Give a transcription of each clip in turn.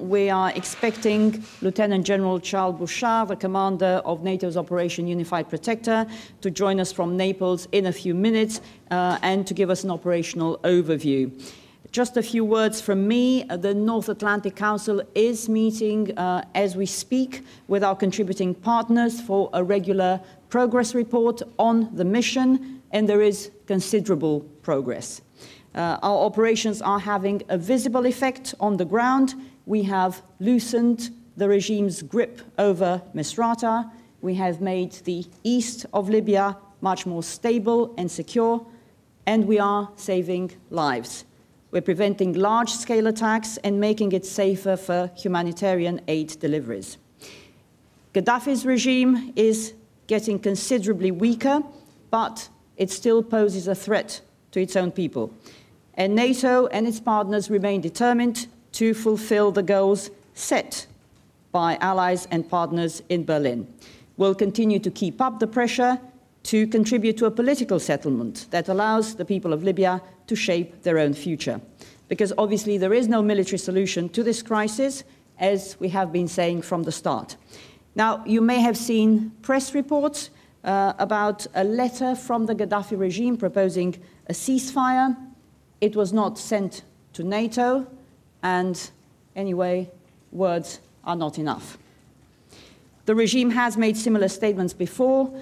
we are expecting Lieutenant General Charles Bouchard, the commander of NATO's Operation Unified Protector, to join us from Naples in a few minutes and to give us an operational overview. Just a few words from me. The North Atlantic Council is meeting as we speak with our contributing partners for a regular progress report on the mission, and there is considerable progress. Our operations are having a visible effect on the ground. We have loosened the regime's grip over Misrata. We have made the east of Libya much more stable and secure, and we are saving lives. We're preventing large-scale attacks and making it safer for humanitarian aid deliveries. Gaddafi's regime is getting considerably weaker, but it still poses a threat to its own people. And NATO and its partners remain determined to fulfill the goals set by allies and partners in Berlin. We'll continue to keep up the pressure to contribute to a political settlement that allows the people of Libya to shape their own future. Because obviously there is no military solution to this crisis, as we have been saying from the start. Now, you may have seen press reports about a letter from the Gaddafi regime proposing a ceasefire. It was not sent to NATO, and anyway, words are not enough. The regime has made similar statements before.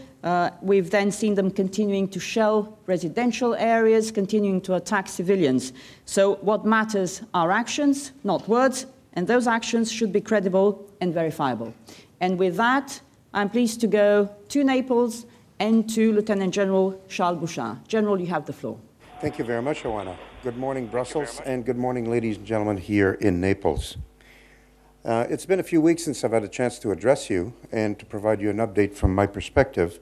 We've then seen them continuing to shell residential areas, continuing to attack civilians. So what matters are actions, not words, and those actions should be credible and verifiable. And with that, I'm pleased to go to Naples and to Lieutenant General Charles Bouchard. General, you have the floor. Thank you very much, Joanna. Good morning, Brussels, and good morning, ladies and gentlemen, here in Naples. It's been a few weeks since I've had a chance to address you and to provide you an update from my perspective,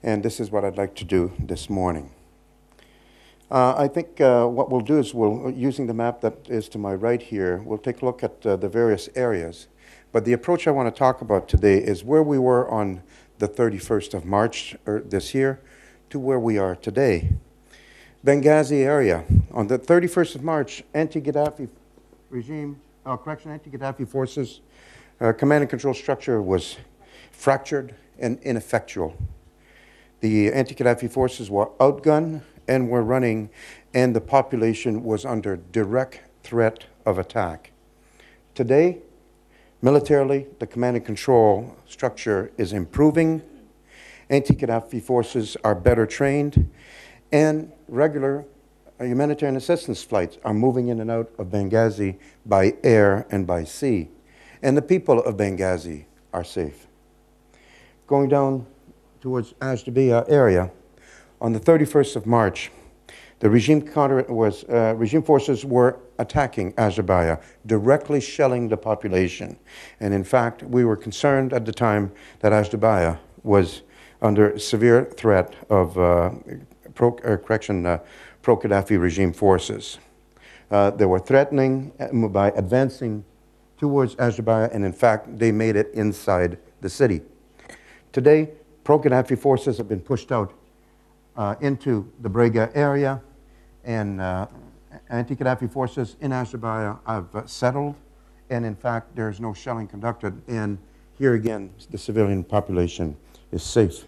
and this is what I'd like to do this morning. I think what we'll do is using the map that is to my right here, we'll take a look at the various areas. But the approach I want to talk about today is where we were on the 31st of March this year to where we are today. Benghazi area. On the 31st of March, anti-Gaddafi regime, anti-Gaddafi forces, command and control structure was fractured and ineffectual. The anti-Gaddafi forces were outgunned and were running, and the population was under direct threat of attack. Today, militarily, the command and control structure is improving. Anti-Gaddafi forces are better trained, and regular humanitarian assistance flights are moving in and out of Benghazi by air and by sea. And the people of Benghazi are safe. Going down towards Ashdabia area, on the 31st of March, the regime forces were attacking Ashdabia, directly shelling the population. And in fact, we were concerned at the time that Ashdabia was under severe threat of pro-Gaddafi regime forces. They were threatening by advancing towards Ashdabia, and in fact, they made it inside the city. Today, pro-Gaddafi forces have been pushed out into the Brega area, and anti-Gaddafi forces in Ashdabia have settled, and in fact, there's no shelling conducted, and here again, the civilian population is safe.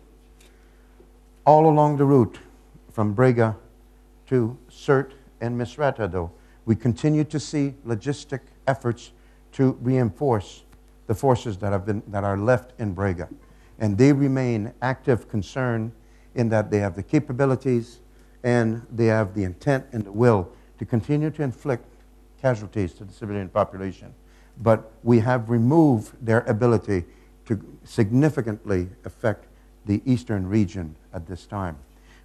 All along the route from Brega to Sirte and Misrata, though, we continue to see logistic efforts to reinforce the forces that are left in Brega. And they remain active concern in that they have the capabilities and they have the intent and the will to continue to inflict casualties to the civilian population. But we have removed their ability to significantly affect the eastern region at this time.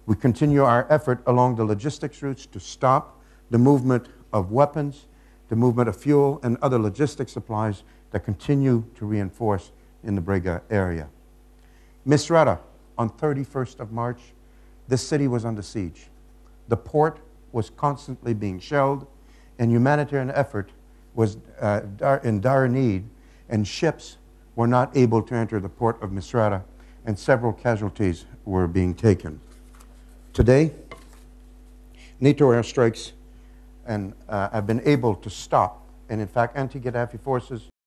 We continue our effort along the logistics routes to stop the movement of weapons, the movement of fuel, and other logistics supplies that continue to reinforce in the Brega area. Misrata, on 31st of March, this city was under siege. The port was constantly being shelled, and humanitarian effort was in dire need, and ships were not able to enter the port of Misrata, and several casualties were being taken. Today, NATO airstrikes have been able to stop And in fact, anti-Gaddafi forces